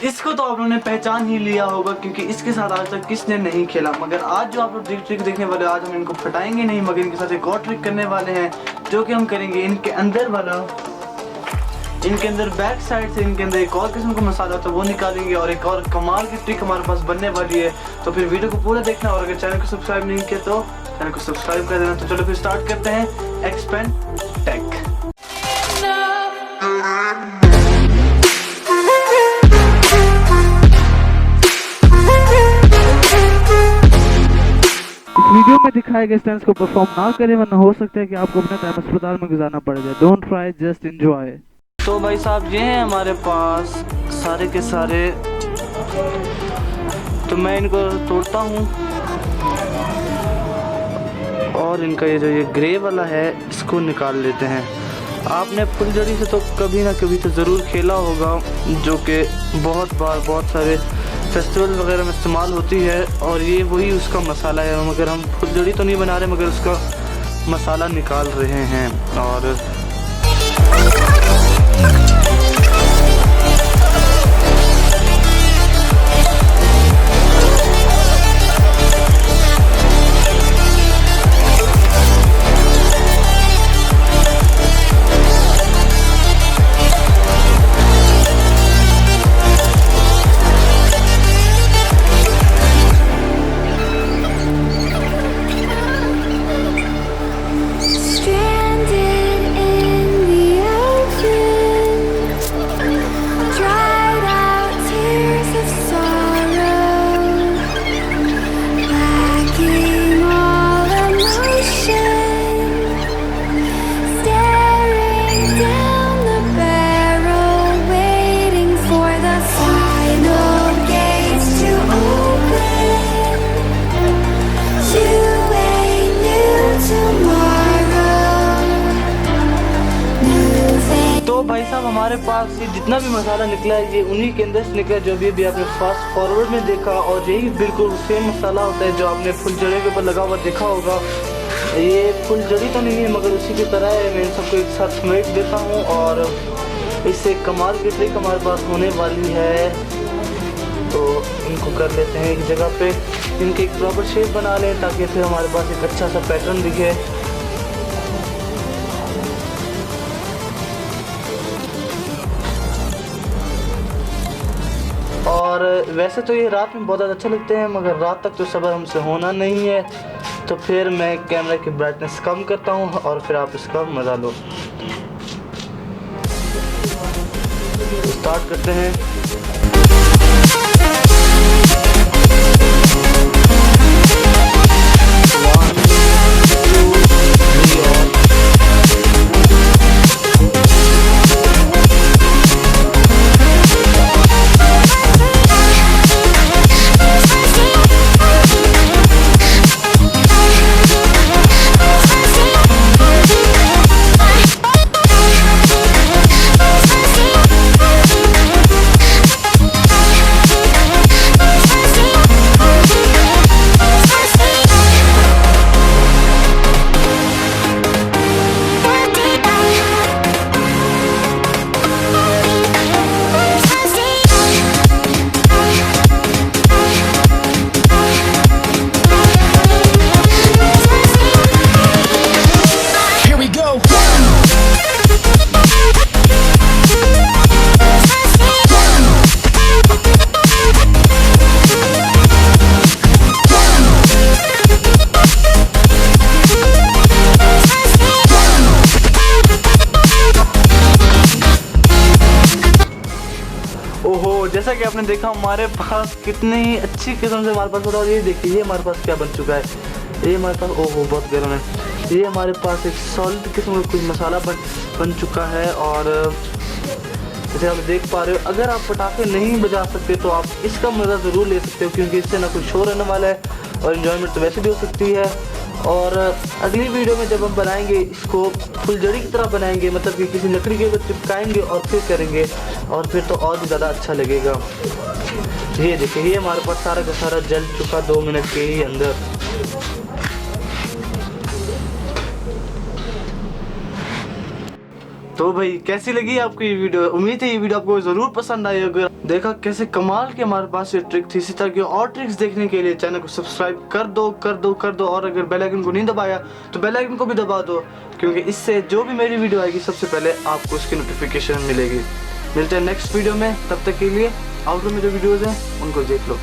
इसको तो आप लोगों ने पहचान ही लिया होगा क्योंकि इसके साथ आज तक किसने नहीं खेला। मगर आज जो आप लोग ट्रिक देखने वाले, आज हम इनको फटाएंगे नहीं मगर इनके साथ एक और ट्रिक करने वाले हैं जो कि हम करेंगे इनके अंदर वाला, इनके अंदर बैक साइड से इनके अंदर एक और किस्म का मसाला होता है वो निकालेंगे और एक और कमाल की ट्रिक हमारे पास बनने वाली है। तो फिर वीडियो को पूरा देखना और अगर चैनल को सब्सक्राइब नहीं किया तो चैनल को सब्सक्राइब कर देना। तो चलो फिर स्टार्ट करते हैं एक्सपेंड टेक। वीडियो में दिखाए गए स्टंट्स को परफॉर्म ना करें वरना हो सकता है कि आपको अपना टाइम अस्पताल में गुजारना पड़ जाए। Don't try, just enjoy. तो भाई साहब ये हैं हमारे पास सारे के सारे, तो मैं इनको तोड़ता हूँ और इनका ये ग्रे वाला है इसको निकाल लेते हैं। आपने फुलझड़ी से तो कभी ना कभी तो ज़रूर खेला होगा, जो कि बहुत बार बहुत सारे फेस्टिवल वगैरह में इस्तेमाल होती है और ये वही उसका मसाला है। मगर हम फुलझड़ी तो नहीं बना रहे मगर उसका मसाला निकाल रहे हैं। और भाई साहब हमारे पास ये जितना भी मसाला निकला है ये उन्हीं के अंदर से निकला जो भी आपने फास्ट फॉरवर्ड में देखा, और यही बिल्कुल सेम मसाला होता है जो आपने फुलझड़ी के ऊपर लगा हुआ देखा होगा। ये फुलझड़ी तो नहीं है मगर उसी की तरह है। मैं इन सबको एक साथ समेट देता हूँ और इससे कमाल की ट्रिक हमारे पास होने वाली है। तो इनको कर लेते हैं एक जगह पे, इनके एक प्रॉपर शेप बना लें ताकि फिर हमारे पास एक अच्छा सा पैटर्न दिखे। और वैसे तो ये रात में बहुत ज़्यादा अच्छे लगते हैं मगर रात तक तो सब्र हमसे होना नहीं है, तो फिर मैं कैमरे की ब्राइटनेस कम करता हूँ और फिर आप इसका मज़ा लो। स्टार्ट करते हैं। ओहो, जैसा कि आपने देखा हमारे पास कितनी अच्छी किस्म से हमारे पास, और ये देखिए ये हमारे पास क्या बन चुका है। ये हमारे पास ओहो बहुत गर्म है। ये हमारे पास एक सॉलिड किस्म का कुछ मसाला बन चुका है। और जैसे आप देख पा रहे हो, अगर आप पटाखे नहीं बजा सकते तो आप इसका मज़ा ज़रूर ले सकते हो क्योंकि इससे ना कोई शोर रहने वाला है और इन्जॉयमेंट तो वैसे भी हो सकती है। और अगली वीडियो में जब हम बनाएंगे इसको फुलझड़ी की तरह बनाएंगे, मतलब कि किसी लकड़ी के ऊपर चिपकाएंगे और फिर करेंगे, और फिर तो और भी ज़्यादा अच्छा लगेगा। ये देखिए ये हमारे पास सारा का सारा जल चुका 2 मिनट के ही अंदर। तो भाई कैसी लगी आपको ये वीडियो? उम्मीद है ये वीडियो आपको जरूर पसंद आई होगी। देखा कैसे कमाल की हमारे पास ये ट्रिक थी। इसी तरह की और ट्रिक्स देखने के लिए चैनल को सब्सक्राइब कर दो और अगर बेल आइकन को नहीं दबाया तो बेल आइकन को भी दबा दो, क्योंकि इससे जो भी मेरी वीडियो आएगी सबसे पहले आपको उसकी नोटिफिकेशन मिलेगी। मिलते हैं नेक्स्ट वीडियो में, तब तक के लिए आउटरो में जो वीडियोज़ हैं उनको देख लो।